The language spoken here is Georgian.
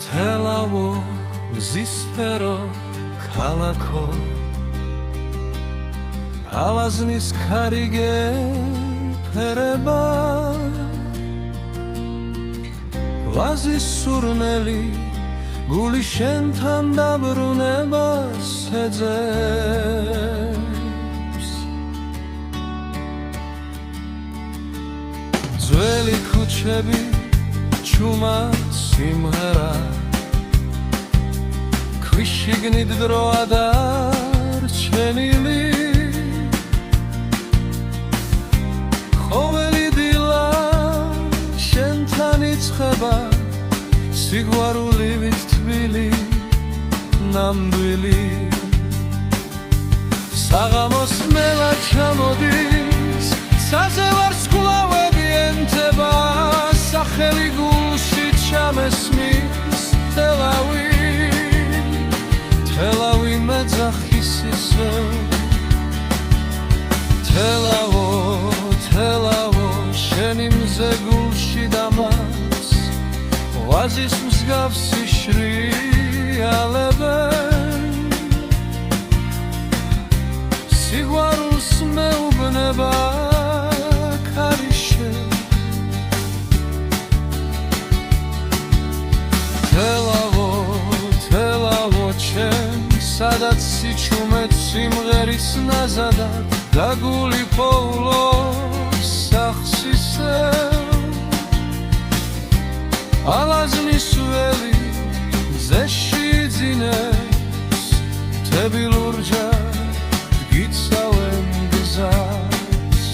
თელავო მზისფერო ქალაქო ალაზნის ქარიგე ფერება ვაზის სურნელი გული შენთან დაბრუნებას ეძებს ძველი ქუჩები ჩუმა სიმღერა ქვიშიგნით დროა დარჩენილი ყოველი დილა შენთან იწყება სიყვარულივით თბილი ნამდვილი საღამოს მელა ჩამოდის ცაზე ვარსკვლავები ენთება სახელი გულში ჩამესმის თელავი მეძახის ისე თელავო შენი მზე გულში დამას ვაზის მსგავსი შრიალებენ სიყვარულს მეუბნება ქარიშე თელავო ჩემ სადაც სიჩუმეთ სიმღერის ნაზადად და გული პოულობს სახსისევ ალაზნის ველი მზეში ძინებს მთები ლურჯად გიცავენ გზას